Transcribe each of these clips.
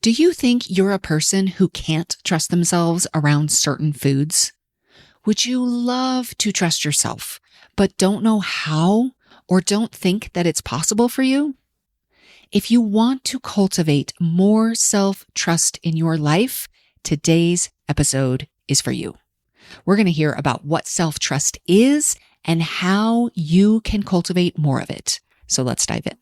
Do you think you're a person who can't trust themselves around certain foods? Would you love to trust yourself, but don't know how or don't think that it's possible for you? If you want to cultivate more self-trust in your life, today's episode is for you. We're going to hear about what self-trust is and how you can cultivate more of it. So let's dive in.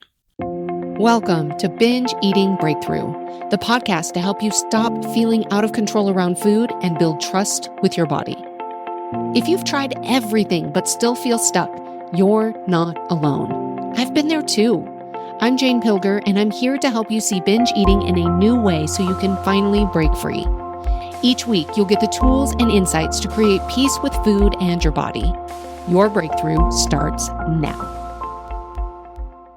Welcome to Binge Eating Breakthrough, the podcast to help you stop feeling out of control around food and build trust with your body. If you've tried everything but still feel stuck, you're not alone. I've been there too. I'm Jane Pilger, and I'm here to help you see binge eating in a new way so you can finally break free. Each week, you'll get the tools and insights to create peace with food and your body. Your breakthrough starts now.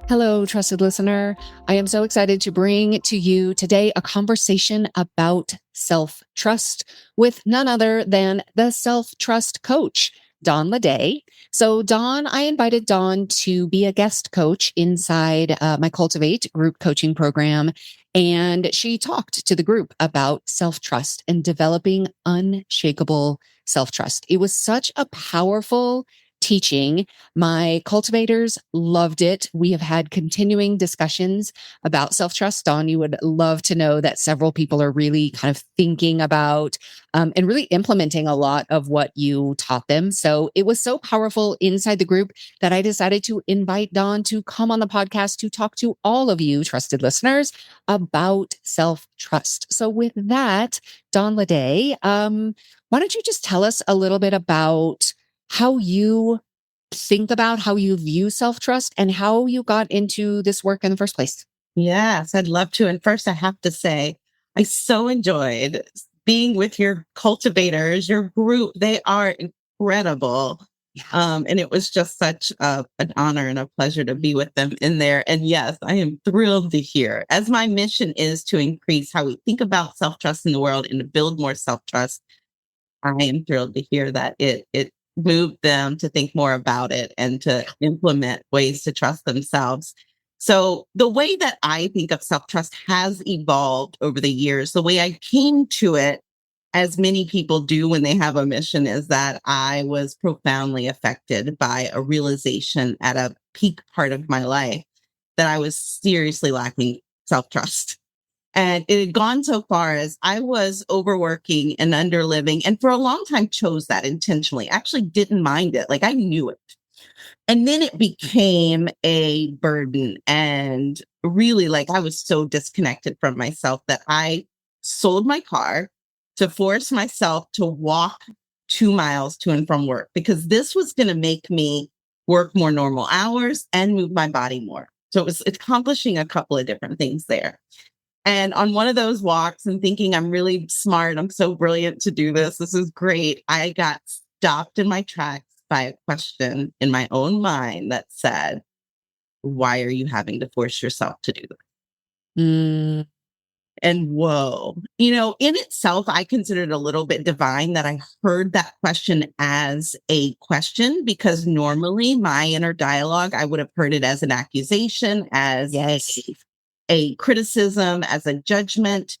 Hello, trusted listener. I am so excited to bring to you today a conversation about self-trust with none other than the self-trust coach, Dawn Ledet. So Dawn, I invited Dawn to be a guest coach inside my Cultivate group coaching program. And she talked to the group about self-trust and developing unshakable self-trust. It was such a powerful teaching. My cultivators loved it. We have had continuing discussions about self-trust. Dawn, you would love to know that several people are really kind of thinking about and really implementing a lot of what you taught them. So it was so powerful inside the group that I decided to invite Dawn to come on the podcast to talk to all of you, trusted listeners, about self-trust. So with that, Dawn Ledet, why don't you just tell us a little bit about how you think about how you view self-trust and how you got into this work in the first place? Yes, I'd love to. And first, I have to say, I so enjoyed being with your cultivators, your group. They are incredible. Yes. And it was just such an honor and a pleasure to be with them in there. And yes, I am thrilled to hear, as my mission is to increase how we think about self-trust in the world and to build more self-trust. I am thrilled to hear that it moved them to think more about it and to implement ways to trust themselves. So the way that I think of self-trust has evolved over the years. The way I came to it, as many people do when they have a mission, is that I was profoundly affected by a realization at a peak part of my life that I was seriously lacking self-trust. And it had gone so far as I was overworking and underliving, and for a long time chose that intentionally. Actually didn't mind it. Like I knew it. And then it became a burden. And really, like I was so disconnected from myself that I sold my car to force myself to walk 2 miles to and from work, because this was going to make me work more normal hours and move my body more. So it was accomplishing a couple of different things there. And on one of those walks and thinking I'm really smart, I'm so brilliant to do this, this is great, I got stopped in my tracks by a question in my own mind that said, why are you having to force yourself to do this? And whoa, in itself, I consider it a little bit divine that I heard that question as a question, because normally my inner dialogue, I would have heard it as an accusation, as a criticism, as a judgment.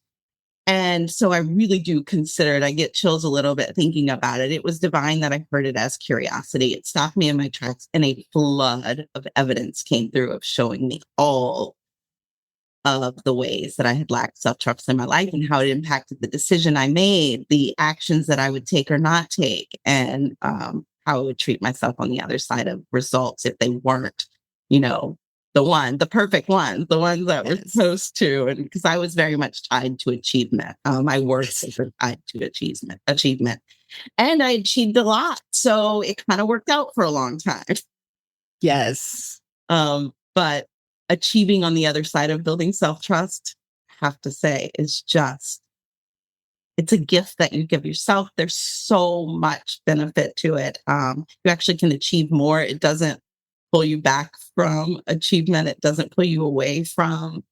And so I really do consider it. I get chills a little bit thinking about it. It was divine that I heard it as curiosity. It stopped me in my tracks, and a flood of evidence came through of showing me all of the ways that I had lacked self-trust in my life and how it impacted the decision I made, the actions that I would take or not take, and how I would treat myself on the other side of results if they weren't, the perfect ones, the ones that were supposed to. And because I was very much tied to achievement. My worth was tied to achievement. And I achieved a lot. So it kind of worked out for a long time. Yes. But achieving on the other side of building self-trust, I have to say, is it's a gift that you give yourself. There's so much benefit to it. You actually can achieve more. It doesn't pull you back from achievement. It doesn't pull you away from.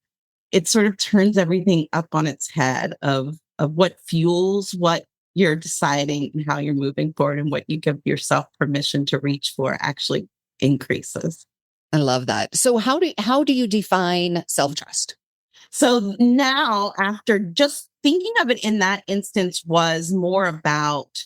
It sort of turns everything up on its head of what fuels what you're deciding and how you're moving forward, and what you give yourself permission to reach for actually increases. I love that. So how do you define self-trust? So now, after just thinking of it in that instance, was more about,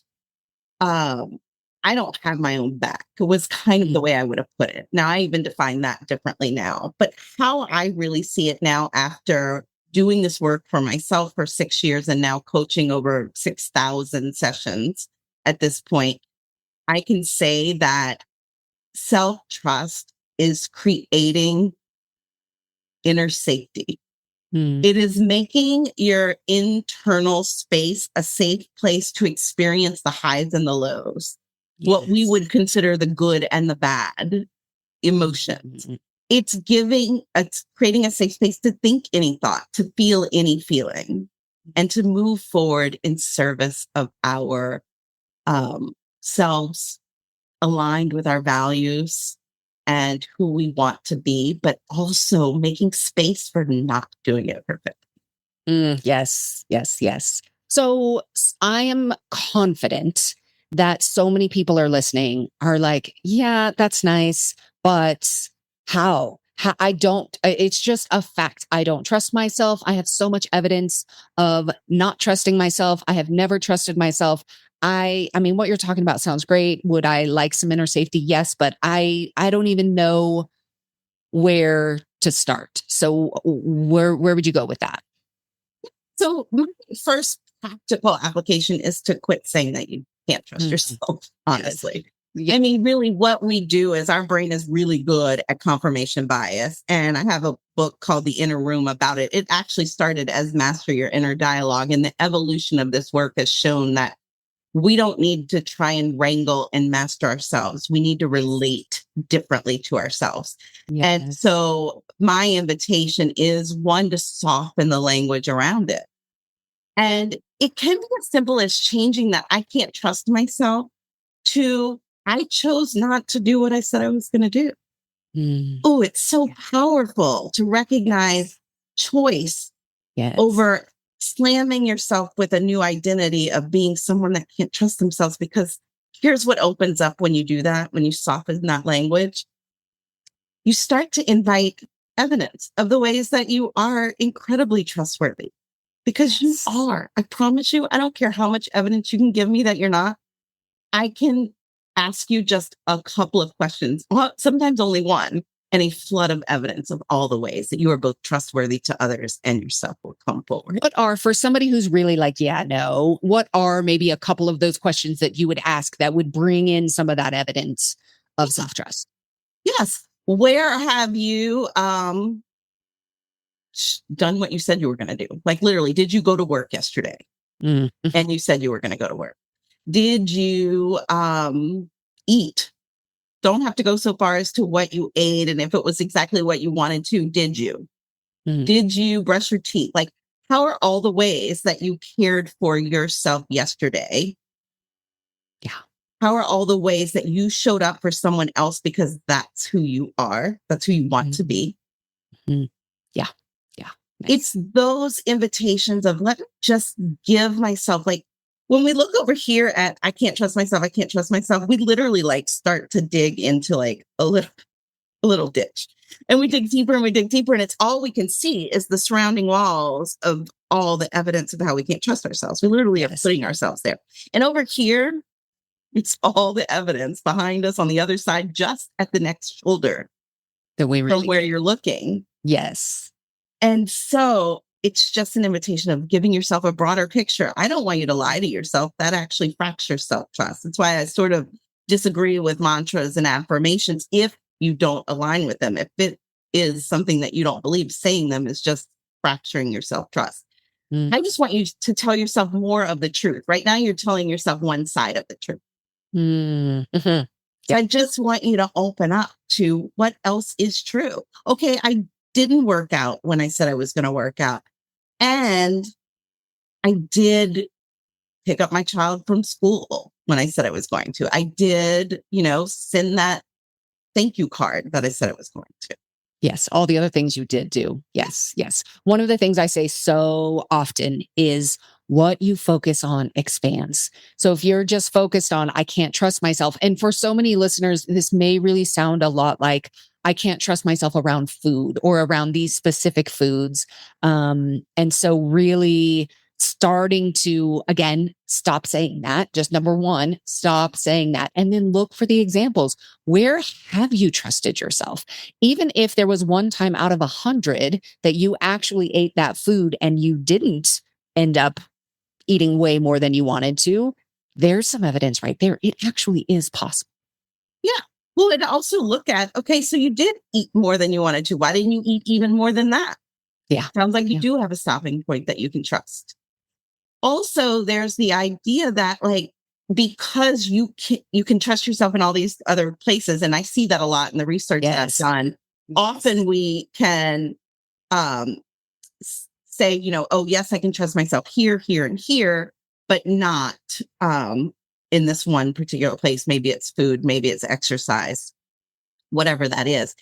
I don't have my own back. It was kind of the way I would have put it. Now, I even define that differently now. But how I really see it now, after doing this work for myself for 6 years and now coaching over 6,000 sessions at this point, I can say that self-trust is creating inner safety. Mm. It is making your internal space a safe place to experience the highs and the lows, what we Yes. would consider the good and the bad emotions. Mhm. It's creating a safe space to think any thought, to feel any feeling, and to move forward in service of our selves, aligned with our values and who we want to be, but also making space for not doing it perfect. Yes, yes, yes. So I am confident that so many people are listening are like, yeah, that's nice, but how? I don't, it's just a fact. I don't trust myself. I have so much evidence of not trusting myself. I have never trusted myself. I mean, what you're talking about sounds great. Would I like some inner safety? Yes, but I don't even know where to start. So where would you go with that? So my first practical application is to quit saying that you can't trust Mm. yourself, honestly. Yeah. I mean, really, what we do is our brain is really good at confirmation bias. And I have a book called The Inner Room about it. It actually started as Master Your Inner Dialogue. And the evolution of this work has shown that we don't need to try and wrangle and master ourselves. We need to relate differently to ourselves. And Yes. so my invitation is, one, to soften the language around it. And it can be as simple as changing that I can't trust myself to I chose not to do what I said I was going to do. Mm. Oh, it's so Yeah. powerful to recognize choice Yes. over slamming yourself with a new identity of being someone that can't trust themselves. Because here's what opens up when you do that, when you soften that language, you start to invite evidence of the ways that you are incredibly trustworthy. Because you Yes. are. I promise you, I don't care how much evidence you can give me that you're not. I can ask you just a couple of questions, well, sometimes only one, and a flood of evidence of all the ways that you are both trustworthy to others and yourself will come forward. What are, for somebody who's really like, yeah, no, what are maybe a couple of those questions that you would ask that would bring in some of that evidence of self trust? Yes. Where have you done what you said you were going to do? Like, literally, did you go to work yesterday? Mm. And you said you were going to go to work. Did you eat? Don't have to go so far as to what you ate and if it was exactly what you wanted to. Did you? Mm. Did you brush your teeth? Like, how are all the ways that you cared for yourself yesterday? Yeah. How are all the ways that you showed up for someone else because that's who you are? That's who you want to be. Mm. Yeah. Yeah. Nice. It's those invitations of, let me just give myself, like, when we look over here at I can't trust myself, I can't trust myself, we literally like start to dig into like a little ditch. And we dig deeper and we dig deeper, and it's all we can see is the surrounding walls of all the evidence of how we can't trust ourselves. We literally are Yes. putting ourselves there. And over here, it's all the evidence behind us on the other side, just at the next shoulder That we from really, where you're looking. yes. And so it's just an invitation of giving yourself a broader picture. I don't want you to lie to yourself. That actually fractures self-trust. That's why I sort of disagree with mantras and affirmations if you don't align with them. If it is something that you don't believe, saying them is just fracturing your self-trust. Mm. I just want you to tell yourself more of the truth. Right now, you're telling yourself one side of the truth. Mm. Mhm. So I just want you to open up to what else is true. Okay, I didn't work out when I said I was going to work out. And I did pick up my child from school when I said I was going to. I did, send that thank you card that I said I was going to. Yes, all the other things you did do. Yes, yes. One of the things I say so often is what you focus on expands. So if you're just focused on, I can't trust myself. And for so many listeners, this may really sound a lot like, I can't trust myself around food or around these specific foods. And so really starting to, again, stop saying that. Just number one, stop saying that. And then look for the examples. Where have you trusted yourself? Even if there was one time out of 100 that you actually ate that food and you didn't end up eating way more than you wanted to, there's some evidence right there. It actually is possible. Yeah. Well, and also look at, okay, so you did eat more than you wanted to. Why didn't you eat even more than that? Yeah. Sounds like you do have a stopping point that you can trust. Also, there's the idea that like, because you can trust yourself in all these other places. And I see that a lot in the research that I've done. Often we can say, oh, yes, I can trust myself here, here, and here, but not in this one particular place. Maybe it's food, maybe it's exercise, whatever that is.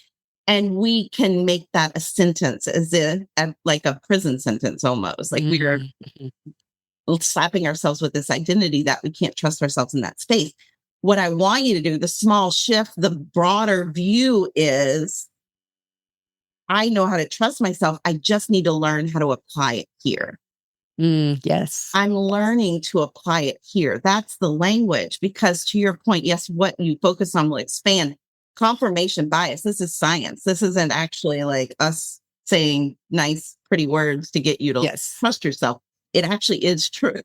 And we can make that a sentence as if like a prison sentence almost. Like we're slapping ourselves with this identity that we can't trust ourselves in that space. What I want you to do, the small shift, the broader view is, I know how to trust myself. I just need to learn how to apply it here. Yes. I'm learning to apply it here. That's the language, because to your point, yes, what you focus on will expand. Confirmation bias. This is science. This isn't actually like us saying nice, pretty words to get you to trust yourself. It actually is true,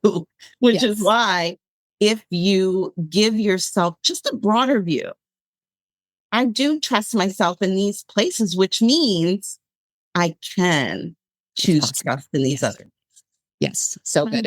which is why if you give yourself just a broader view, I do trust myself in these places, which means I can choose trust in these other. Yes. So good.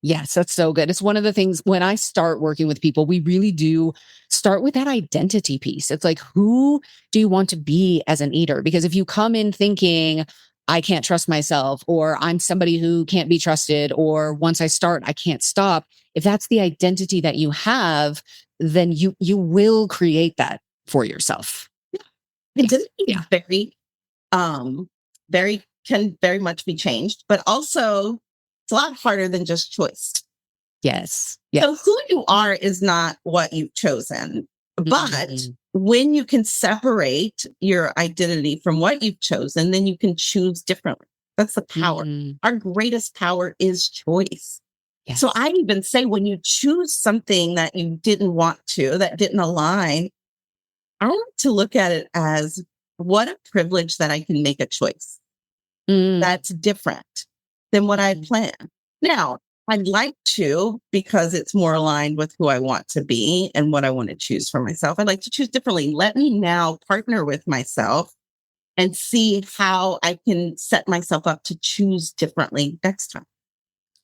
Yes, that's so good. It's one of the things when I start working with people, we really do start with that identity piece. It's like, who do you want to be as an eater? Because if you come in thinking, I can't trust myself, or I'm somebody who can't be trusted, or once I start, I can't stop. If that's the identity that you have, then you will create that for yourself. Identity can very much be changed, but also it's a lot harder than just choice. Yes. So who you are is not what you've chosen, but when you can separate your identity from what you've chosen, then you can choose differently. That's the power. Our greatest power is choice. Yes. So I even say when you choose something that you didn't want to, that didn't align, I want to look at it as, what a privilege that I can make a choice that's different than what I had planned. Now, I'd like to, because it's more aligned with who I want to be and what I want to choose for myself, I'd like to choose differently. Let me now partner with myself and see how I can set myself up to choose differently next time.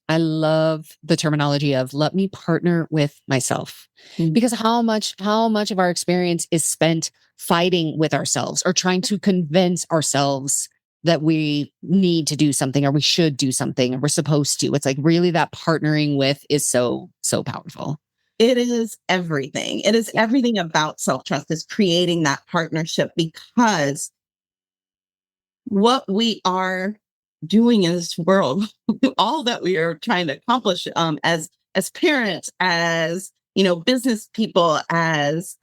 I love the terminology of let me partner with myself, because how much of our experience is spent fighting with ourselves or trying to convince ourselves that we need to do something, or we should do something, or we're supposed to. It's like really that partnering with is so, so powerful. It is everything. It is everything about self-trust, is creating that partnership, because what we are doing in this world, all that we are trying to accomplish as parents, as business people, as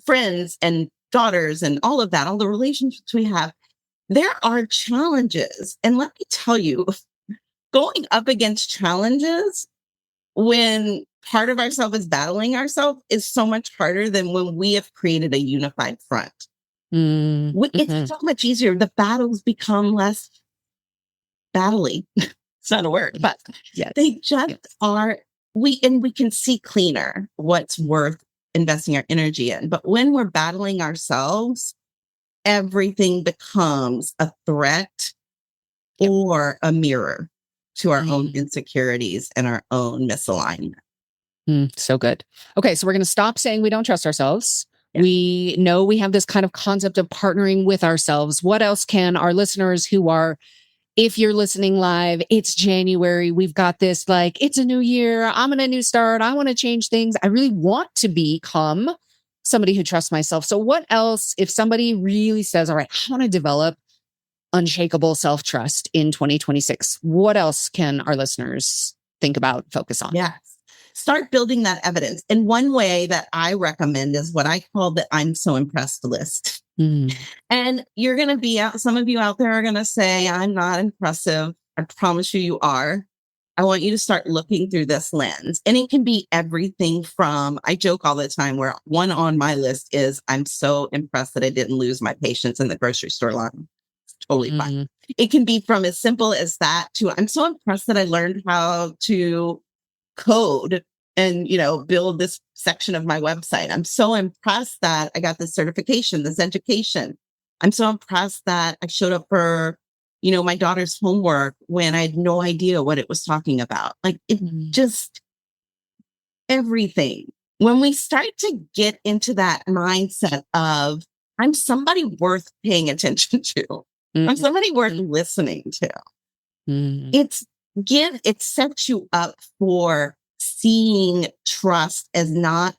friends and daughters, and all of that, all the relationships we have, there are challenges. And let me tell you, going up against challenges when part of ourselves is battling ourselves is so much harder than when we have created a unified front. It's so much easier. The battles become less battly. It's not a word, but they just are. We can see cleaner what's worth investing our energy in. But when we're battling ourselves, everything becomes a threat or a mirror to our own insecurities and our own misalignment. So good. Okay, so we're going to stop saying we don't trust ourselves. Yeah. We know we have this kind of concept of partnering with ourselves. What else can our listeners who are, if you're listening live, it's January, we've got this, like, it's a new year, I'm in a new start, I want to change things, I really want to become somebody who trusts myself. So what else, if somebody really says, all right, I want to develop unshakable self-trust in 2026, what else can our listeners think about, focus on? Yes. start building that evidence. And one way that I recommend is what I call the I'm so impressed list. And you're going to be out, some of you out there are going to say, I'm not impressive. I promise you, you are. I want you to start looking through this lens. And it can be everything from, I joke all the time where one on my list is, I'm so impressed that I didn't lose my patience in the grocery store line. It's totally fine. It can be from as simple as that to, I'm so impressed that I learned how to code and, build this section of my website. I'm so impressed that I got this certification, this education. I'm so impressed that I showed up for, my daughter's homework when I had no idea what it was talking about. Like it just everything. When we start to get into that mindset of, I'm somebody worth paying attention to, I'm somebody worth listening to, it sets you up for seeing trust as not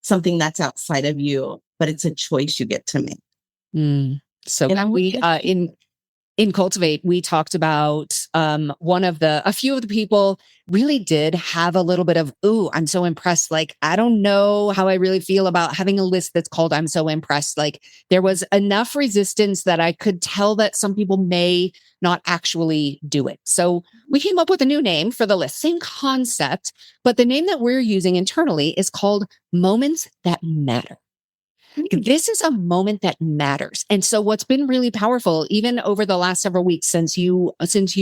something that's outside of you, but it's a choice you get to make. So we in Cultivate, we talked about a few of the people really did have a little bit of, ooh, I'm so impressed. Like, I don't know how I really feel about having a list that's called I'm so impressed. Like, there was enough resistance that I could tell that some people may not actually do it. So we came up with a new name for the list, same concept, but the name that we're using internally is called Moments That Matter. This is a moment that matters. And so what's been really powerful, even over the last several weeks since you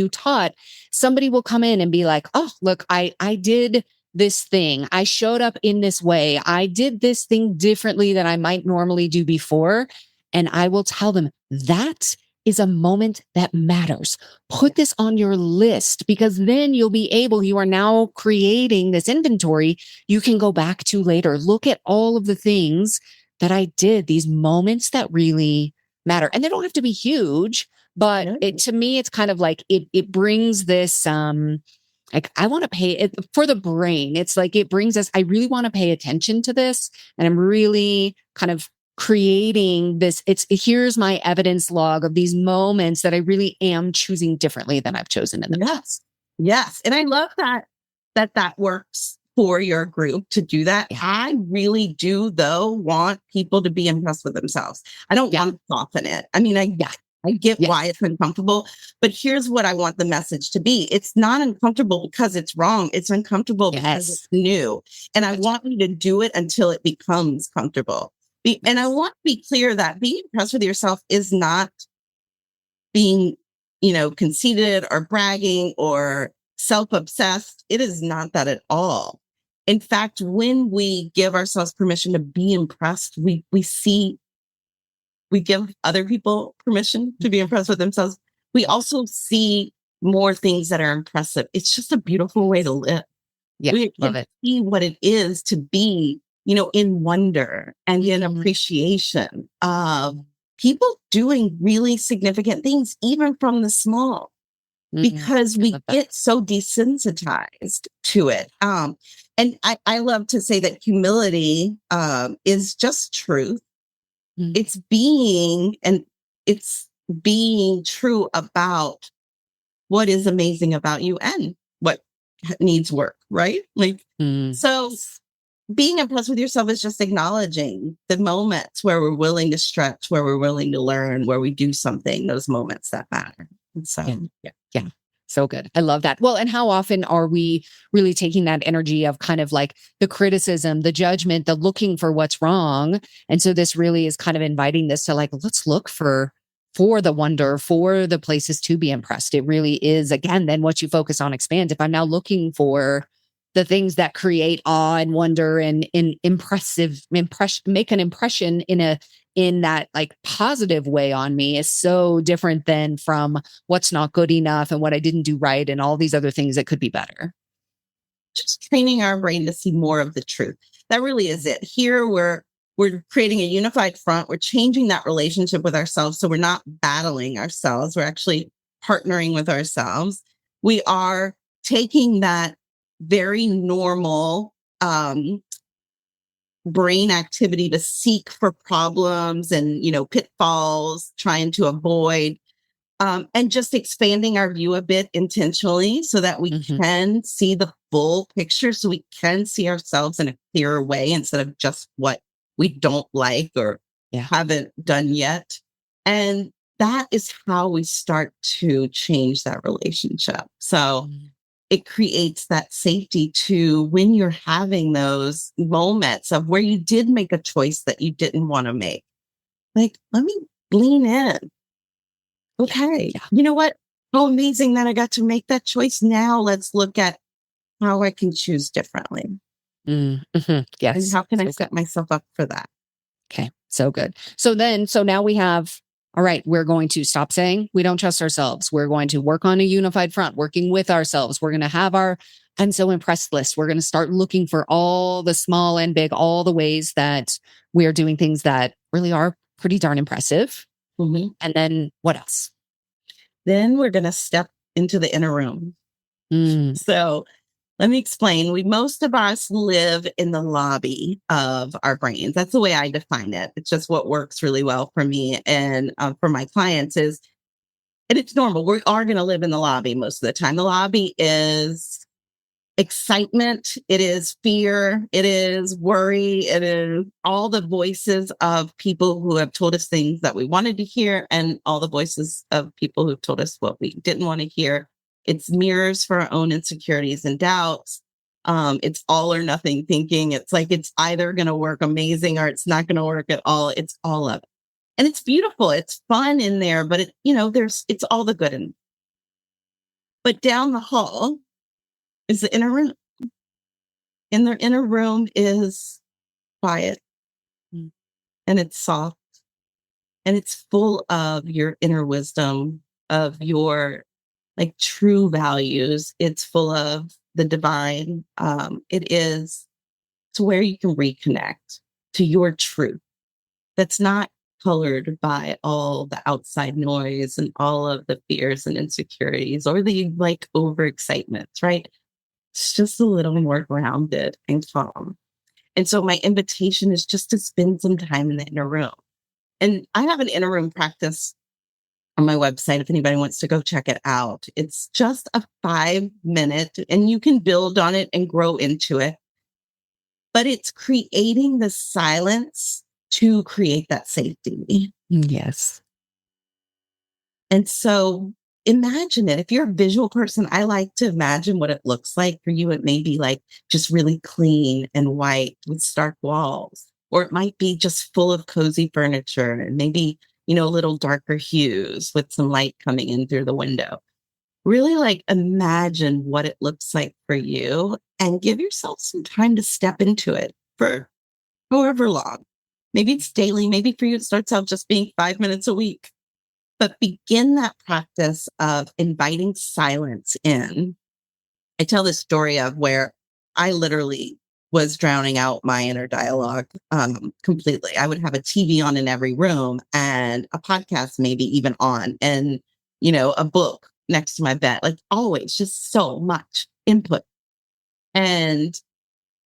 taught, somebody will come in and be like, oh, look, I did this thing. I showed up in this way. I did this thing differently than I might normally do before. And I will tell them that is a moment that matters. Put this on your list because then you are now creating this inventory you can go back to later. Look at all of the things that I did, these moments that really matter. And they don't have to be huge, but to me, it's kind of like it brings this, like I want to pay it for the brain. It's like, it brings us, I really want to pay attention to this. And I'm really kind of creating this. Here's my evidence log of these moments that I really am choosing differently than I've chosen in the past. Yes. And I love that works for your group to do that. Yeah. I really do, though, want people to be impressed with themselves. I don't want to soften it. I mean, I get why it's uncomfortable, but here's what I want the message to be. It's not uncomfortable because it's wrong. It's uncomfortable because it's new. And I want you to do it until it becomes comfortable. And I want to be clear that being impressed with yourself is not being, conceited or bragging or self-obsessed. It is not that at all. In fact, when we give ourselves permission to be impressed, we give other people permission to be impressed with themselves. We also see more things that are impressive. It's just a beautiful way to live. Yeah, we can see what it is to be, in wonder and in appreciation of people doing really significant things, even from the small. Because we get so desensitized to it. And I love to say that humility is just truth. It's being true about what is amazing about you and what needs work, right? So being impressed with yourself is just acknowledging the moments where we're willing to stretch, where we're willing to learn, where we do something, those moments that matter. And so, yeah. So good. I love that. Well, and how often are we really taking that energy of kind of like the criticism, the judgment, the looking for what's wrong? And so this really is kind of inviting this to like, let's look for the wonder, for the places to be impressed. It really is, again, then what you focus on expands. If I'm now looking for the things that create awe and wonder and make an impression in that like positive way on me, is so different than from what's not good enough and what I didn't do right and all these other things that could be better. Just training our brain to see more of the truth. That really is it. Here we're creating a unified front. We're changing that relationship with ourselves. So we're not battling ourselves. We're actually partnering with ourselves. We are taking that very normal brain activity to seek for problems and, pitfalls, trying to avoid And just expanding our view a bit intentionally so that we can see the full picture, so we can see ourselves in a clearer way instead of just what we don't like or haven't done yet. And that is how we start to change that relationship. So it creates that safety to when you're having those moments of where you did make a choice that you didn't want to make. Like, let me lean in. Okay. You know what? How amazing that I got to make that choice. Now let's look at how I can choose differently. Yes. And how can I set myself up for that? Okay. So good. So now we have, all right, we're going to stop saying we don't trust ourselves. We're going to work on a unified front, working with ourselves. We're going to have our I'm so impressed list. We're going to start looking for all the small and big, all the ways that we are doing things that really are pretty darn impressive. And then what else? Then we're going to step into the inner room. So let me explain. Most of us live in the lobby of our brains. That's the way I define it. It's just what works really well for me and for my clients and it's normal. We are going to live in the lobby most of the time. The lobby is excitement. It is fear. It is worry. It is all the voices of people who have told us things that we wanted to hear and all the voices of people who've told us what we didn't want to hear. It's mirrors for our own insecurities and doubts. It's all or nothing thinking. It's like it's either going to work amazing or it's not going to work at all. It's all of it. And it's beautiful. It's fun in there, but it's all the good in it. But down the hall is the inner room. And the inner room is quiet and it's soft and it's full of your inner wisdom, of your like true values. It's full of the divine. It's where you can reconnect to your truth. That's not colored by all the outside noise and all of the fears and insecurities or the like overexcitements, right? It's just a little more grounded and calm. And so my invitation is just to spend some time in the inner room. And I have an inner room practice on my website if anybody wants to go check it out. It's just a 5-minute and you can build on it and grow into it. But it's creating the silence to create that safety. Yes. And so imagine it. If you're a visual person, I like to imagine what it looks like. For you, it may be like just really clean and white with stark walls, or it might be just full of cozy furniture and maybe, a little darker hues with some light coming in through the window. Really like imagine what it looks like for you and give yourself some time to step into it for however long. Maybe it's daily. Maybe for you, it starts out just being 5 minutes a week. But begin that practice of inviting silence in. I tell this story of where I literally was drowning out my inner dialogue completely. I would have a TV on in every room and a podcast maybe even on and, a book next to my bed, like always, just so much input. And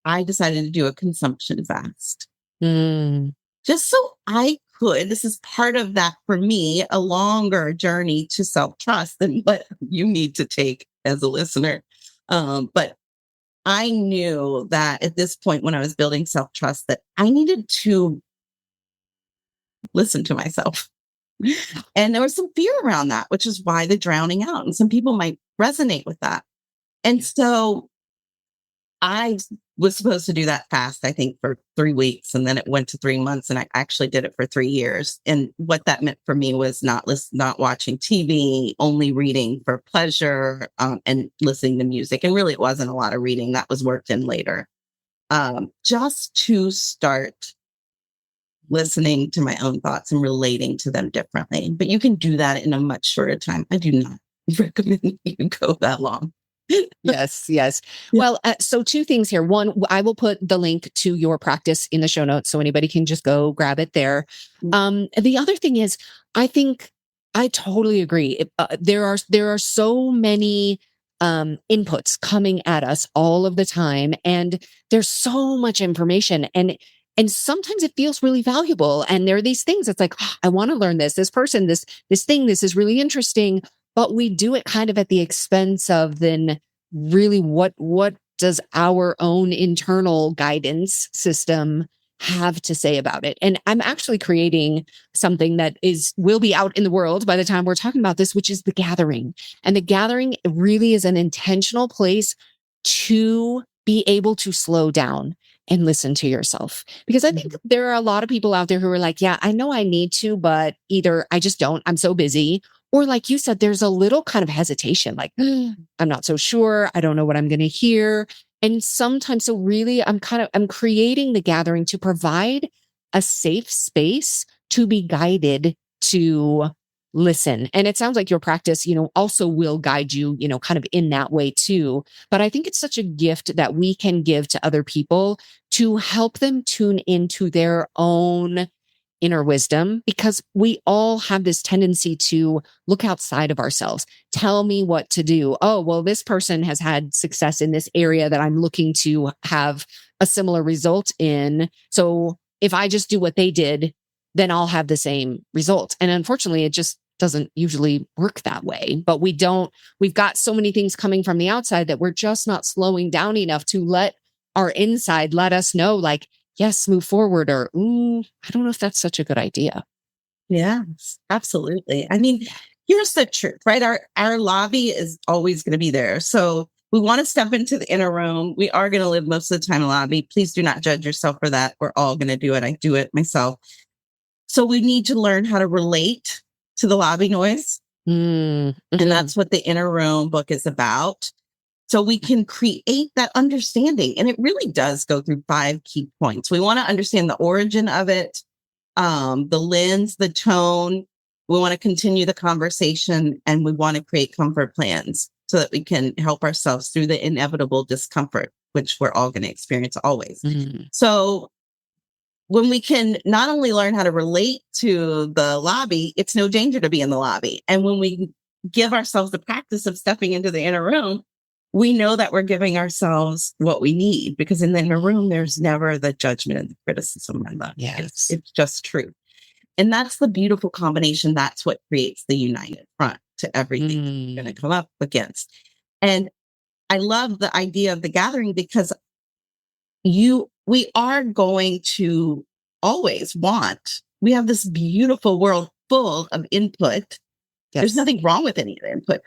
I decided to do a consumption fast. Just so I could, this is part of that for me, a longer journey to self-trust than what you need to take as a listener. But I knew that at this point when I was building self-trust that I needed to listen to myself. And there was some fear around that, which is why the drowning out. And some people might resonate with that. And so I was supposed to do that fast, I think, for 3 weeks. And then it went to 3 months. And I actually did it for 3 years. And what that meant for me was not watching TV, only reading for pleasure and listening to music. And really, it wasn't a lot of reading. That was worked in later. Just to start listening to my own thoughts and relating to them differently. But you can do that in a much shorter time. I do not recommend you go that long. Yes. Yeah. Well, so 2 things here. One, I will put the link to your practice in the show notes so anybody can just go grab it there. The other thing is, I think I totally agree. There are so many inputs coming at us all of the time, and there's so much information, and And sometimes it feels really valuable. And there are these things. It's like, "Oh, I want to learn this person, this thing, this is really interesting." But we do it kind of at the expense of then really what does our own internal guidance system have to say about it? And I'm actually creating something that will be out in the world by the time we're talking about this, which is the gathering. And the gathering really is an intentional place to be able to slow down and listen to yourself. Because I think there are a lot of people out there who are like, yeah, I know I need to, but either I just don't, I'm so busy. Or like you said, there's a little kind of hesitation, like, I'm not so sure. I don't know what I'm going to hear. And sometimes, so really, I'm creating the gathering to provide a safe space to be guided to listen. And it sounds like your practice, also will guide you, kind of in that way too. But I think it's such a gift that we can give to other people to help them tune into their own inner wisdom, because we all have this tendency to look outside of ourselves. Tell me what to do. Oh, well, this person has had success in this area that I'm looking to have a similar result in. So if I just do what they did, then I'll have the same result. And unfortunately, it just doesn't usually work that way. But we've got so many things coming from the outside that we're just not slowing down enough to let our inside let us know, like, yes, move forward, or, I don't know if that's such a good idea. Yes, absolutely. I mean, here's the truth, right? Our lobby is always going to be there. So we want to step into the inner room. We are going to live most of the time in the lobby. Please do not judge yourself for that. We're all going to do it. I do it myself. So we need to learn how to relate to the lobby noise. Mm-hmm. And that's what the inner room book is about. So we can create that understanding. And it really does go through 5 key points. We want to understand the origin of it, the lens, the tone. We want to continue the conversation, and we want to create comfort plans so that we can help ourselves through the inevitable discomfort, which we're all going to experience always. Mm-hmm. So when we can not only learn how to relate to the lobby, it's no danger to be in the lobby. And when we give ourselves the practice of stepping into the inner room, we know that we're giving ourselves what we need, because in the inner room, there's never the judgment and the criticism. Yes. It's just truth. And that's the beautiful combination. That's what creates the united front to everything you're going to come up against. And I love the idea of the gathering, because we are going to always we have this beautiful world full of input. Yes. There's nothing wrong with any of the input.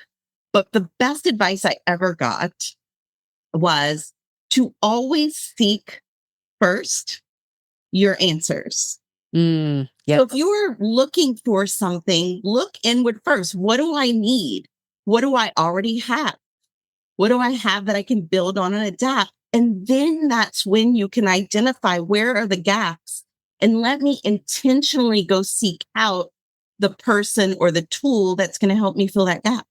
But the best advice I ever got was to always seek first your answers. Yes. So if you are looking for something, look inward first. What do I need? What do I already have? What do I have that I can build on and adapt? And then that's when you can identify where are the gaps, and let me intentionally go seek out the person or the tool that's going to help me fill that gap.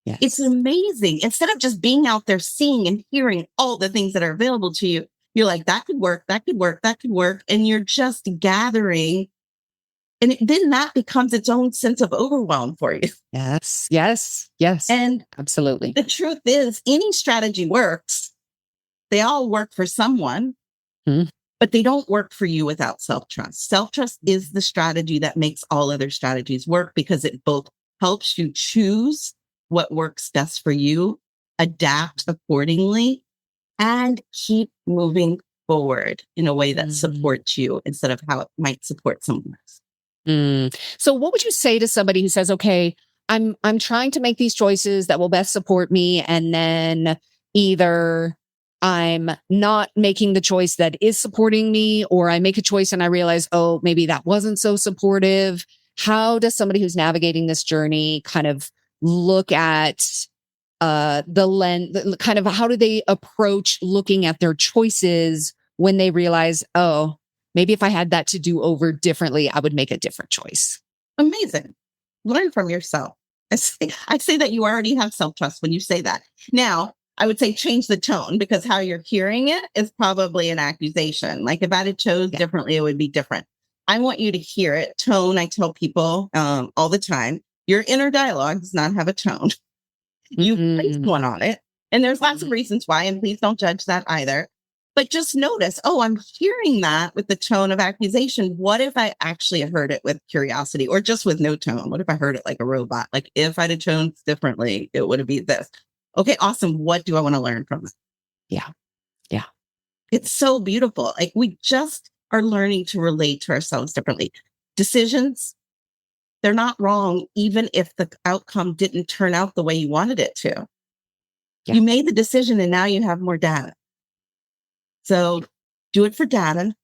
Yes. It's amazing. Instead of just being out there seeing and hearing all the things that are available to you, you're like, that could work, that could work, that could work. And you're just gathering. And then that becomes its own sense of overwhelm for you. Yes. Yes. Yes. And absolutely. The truth is, any strategy works. They all work for someone, but they don't work for you without self-trust. Self-trust is the strategy that makes all other strategies work, because it both helps you choose what works best for you, adapt accordingly, and keep moving forward in a way that supports you instead of how it might support someone else. So what would you say to somebody who says, okay, I'm trying to make these choices that will best support me, and then either I'm not making the choice that is supporting me, or I make a choice and I realize, oh, maybe that wasn't so supportive. How does somebody who's navigating this journey kind of look at the lens, kind of how do they approach looking at their choices when they realize, oh, maybe if I had that to do over differently, I would make a different choice? Amazing. Learn from yourself. I say that you already have self-trust when you say that. Now, I would say change the tone, because how you're hearing it is probably an accusation. Like if I had chose differently, it would be different. I want you to hear it. Tone, I tell people all the time, your inner dialogue does not have a tone. You place one on it. And there's lots of reasons why, and please don't judge that either. But just notice, oh, I'm hearing that with the tone of accusation. What if I actually heard it with curiosity or just with no tone? What if I heard it like a robot? Like if I'd have toned differently, it would have been this. Okay, awesome. What do I want to learn from it? Yeah. Yeah. It's so beautiful. Like we just are learning to relate to ourselves differently. Decisions, they're not wrong, even if the outcome didn't turn out the way you wanted it to. Yeah. You made the decision and now you have more data. So do it for data,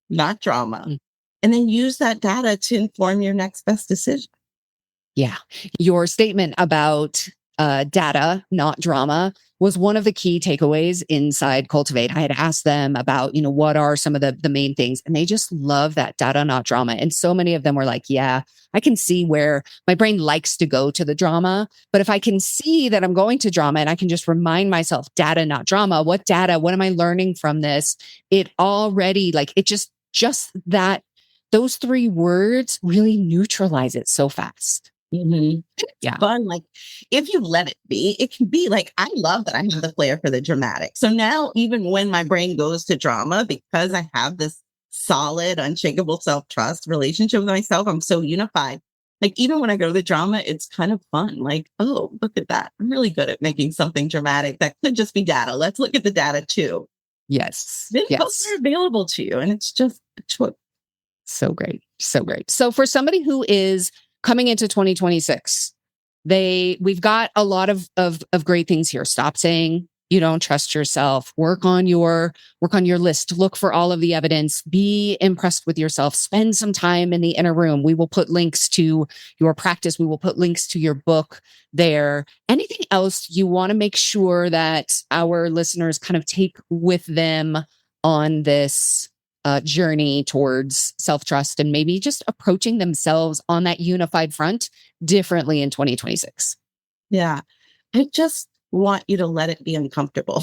not drama. Mm. And then use that data to inform your next best decision. Yeah. Your statement about data, not drama, was one of the key takeaways inside Cultivate. I had asked them about, what are some of the main things, and they just love that data, not drama. And so many of them were like, yeah, I can see where my brain likes to go to the drama. But if I can see that I'm going to drama and I can just remind myself, data, not drama, what data, what am I learning from this? It already that those three words really neutralize it so fast. Mm-hmm. Yeah. Fun. Like if you let it be, it can be like, I love that I have the flair for the dramatic. So now even when my brain goes to drama, because I have this solid, unshakable self-trust relationship with myself, I'm so unified. Like even when I go to the drama, it's kind of fun. Like, oh, look at that. I'm really good at making something dramatic. That could just be data. Let's look at the data too. Yes. Then Yes. both are available to you. And it's just a choice. So great. So great. So for somebody who is coming into 2026, we've got a lot of great things here. Stop saying you don't trust yourself. Work on your list. Look for all of the evidence. Be impressed with yourself. Spend some time in the inner room. We will put links to your practice. We will put links to your book there. Anything else you want to make sure that our listeners kind of take with them on this journey towards self-trust and maybe just approaching themselves on that unified front differently in 2026? Yeah. I just want you to let it be uncomfortable.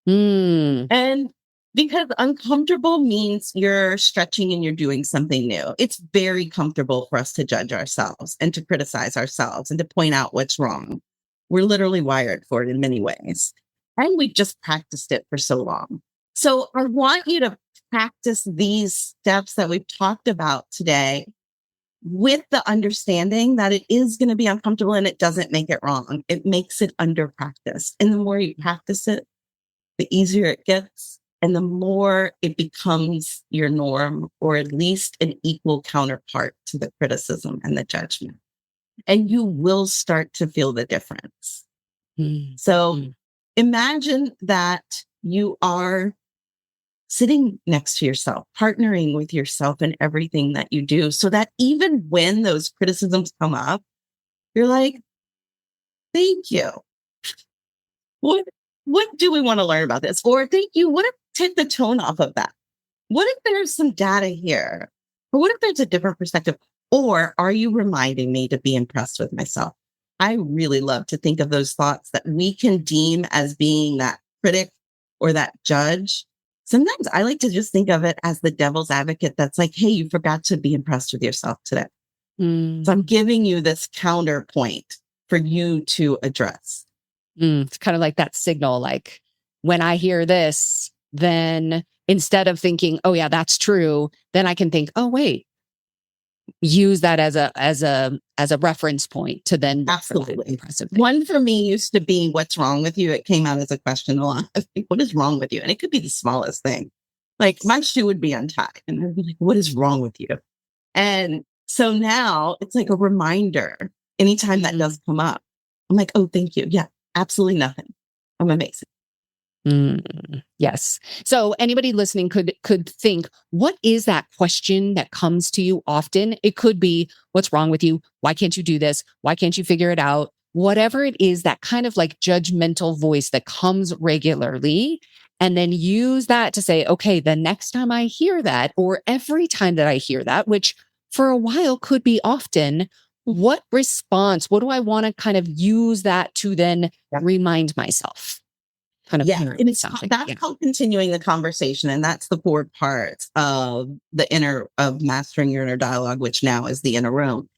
Mm. And because uncomfortable means you're stretching and you're doing something new. It's very comfortable for us to judge ourselves and to criticize ourselves and to point out what's wrong. We're literally wired for it in many ways. And we've just practiced it for so long. So I want you to practice these steps that we've talked about today with the understanding that it is going to be uncomfortable and it doesn't make it wrong. It makes it under practice. And the more you practice it, the easier it gets and the more it becomes your norm, or at least an equal counterpart to the criticism and the judgment. And you will start to feel the difference. Mm. So imagine that you are sitting next to yourself, partnering with yourself in everything that you do, so that even when those criticisms come up, you're like, thank you. What do we want to learn about this? Or thank you. What if take the tone off of that? What if there's some data here? Or what if there's a different perspective? Or are you reminding me to be impressed with myself? I really love to think of those thoughts that we can deem as being that critic or that judge. Sometimes I like to just think of it as the devil's advocate that's like, hey, you forgot to be impressed with yourself today. So I'm giving you this counterpoint for you to address. It's kind of like that signal, like when I hear this, then instead of thinking, oh yeah, that's true, then I can think, oh wait, use that as a reference point to then look for that Absolutely. impressive thing. One for me used to be, what's wrong with you? It came out as a question a lot. Like, what is wrong with you? And it could be the smallest thing. Like my shoe would be untied and I'd be like, what is wrong with you? And so now it's like a reminder. Anytime that does come up, I'm like, oh, thank you. Yeah, absolutely nothing. I'm amazing. Yes. So anybody listening could think, what is that question that comes to you often? It could be, what's wrong with you? Why can't you do this? Why can't you figure it out? Whatever it is, that kind of like judgmental voice that comes regularly, and then use that to say, okay, the next time I hear that, or every time that I hear that, which for a while could be often, what response, what do I want to kind of use that to then remind myself? Kind of And it's that's called continuing the conversation, and that's the core part of of mastering your inner dialogue, which now is the inner room,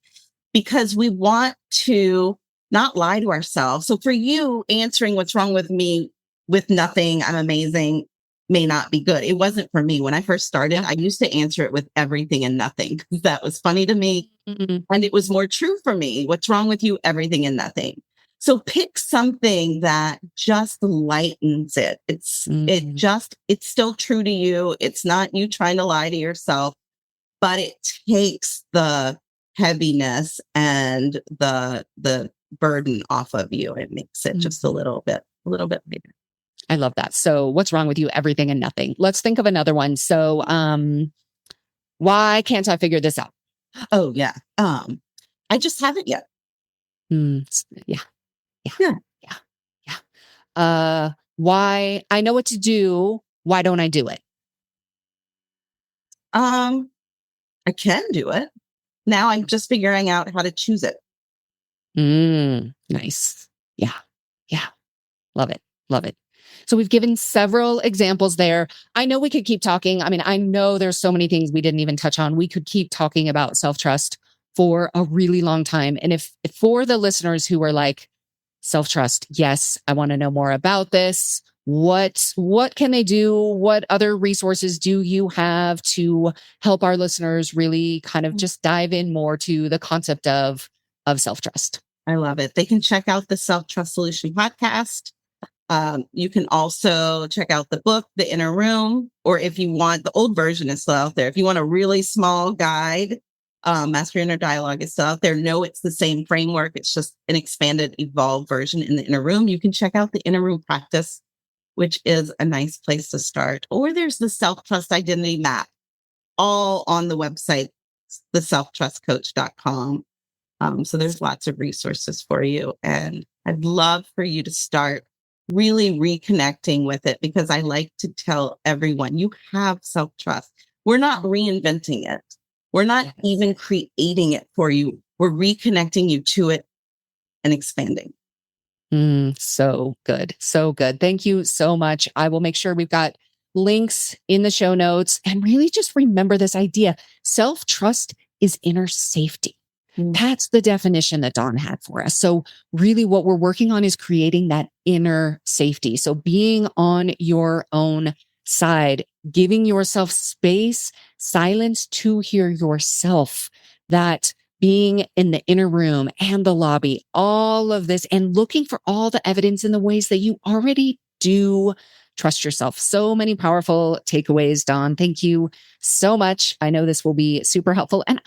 because we want to not lie to ourselves. So for you, answering what's wrong with me with nothing, I'm amazing, may not be good. It wasn't for me. When I first started, I used to answer it with everything and nothing. That was funny to me. And it was more true for me. What's wrong with you? Everything and nothing. So pick something that just lightens it. It's still true to you. It's not you trying to lie to yourself, but it takes the heaviness and the burden off of you. It makes it just a little bit bigger. I love that. So what's wrong with you? Everything and nothing. Let's think of another one. So, why can't I figure this out? Oh yeah. I just haven't yet. Yeah. Why I know what to do. Why don't I do it? I can do it. Now I'm just figuring out how to choose it. Nice. Yeah. Love it. So we've given several examples there. I know we could keep talking. I mean, I know there's so many things we didn't even touch on. We could keep talking about self-trust for a really long time. And if for the listeners who are like, self-trust, yes, I want to know more about this. What can they do? What other resources do you have to help our listeners really kind of just dive in more to the concept of self-trust? I love it. They can check out the Self-Trust Solution podcast. You can also check out the book, The Inner Room, or if you want, the old version is still out there. If you want a really small guide, Master Inner Dialogue is still out there. No, it's the same framework. It's just an expanded, evolved version in The Inner Room. You can check out the Inner Room practice, which is a nice place to start. Or there's the Self-Trust Identity Map, all on the website, theselftrustcoach.com. So there's lots of resources for you. And I'd love for you to start really reconnecting with it, because I like to tell everyone, you have self-trust. We're not reinventing it. We're not even creating it for you. We're reconnecting you to it and expanding. So good. So good. Thank you so much. I will make sure we've got links in the show notes, and really just remember this idea. Self-trust is inner safety. That's the definition that Dawn had for us. So really what we're working on is creating that inner safety. So being on your own side, giving yourself space, silence to hear yourself, that being in the inner room and the lobby, all of this, and looking for all the evidence in the ways that you already do trust yourself. So many powerful takeaways, Dawn. Thank you so much. I know this will be super helpful. And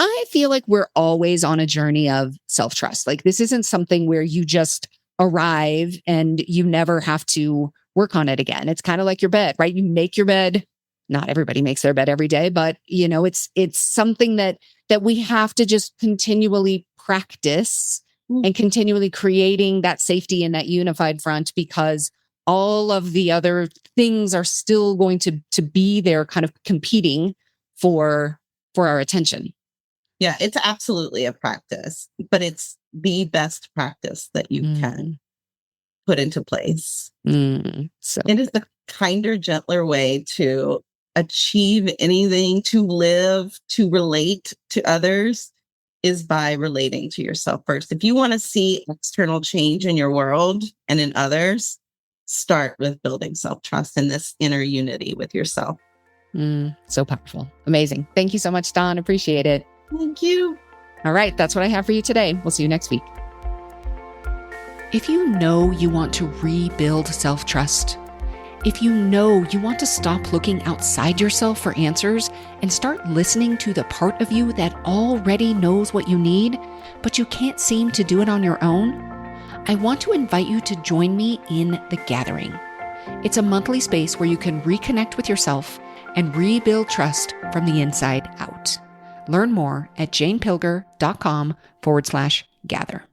I feel like we're always on a journey of self-trust. Like this isn't something where you just arrive and you never have to work on it again. It's kind of like your bed, right? You make your bed. Not everybody makes their bed every day, but it's something that we have to just continually practice and continually creating that safety in that unified front, because all of the other things are still going to be there kind of competing for our attention. Yeah, it's absolutely a practice, but it's the best practice that you can put into place. So it is the kinder, gentler way to achieve anything, to live, to relate to others, is by relating to yourself first. If you want to see external change in your world and in others, start with building self-trust and this inner unity with yourself. So powerful. Amazing. Thank you so much, Dawn. Appreciate it. Thank you. All right. That's what I have for you today. We'll see you next week. If you know you want to rebuild self-trust, if you know you want to stop looking outside yourself for answers and start listening to the part of you that already knows what you need, but you can't seem to do it on your own, I want to invite you to join me in The Gathering. It's a monthly space where you can reconnect with yourself and rebuild trust from the inside out. Learn more at janepilger.com/gather.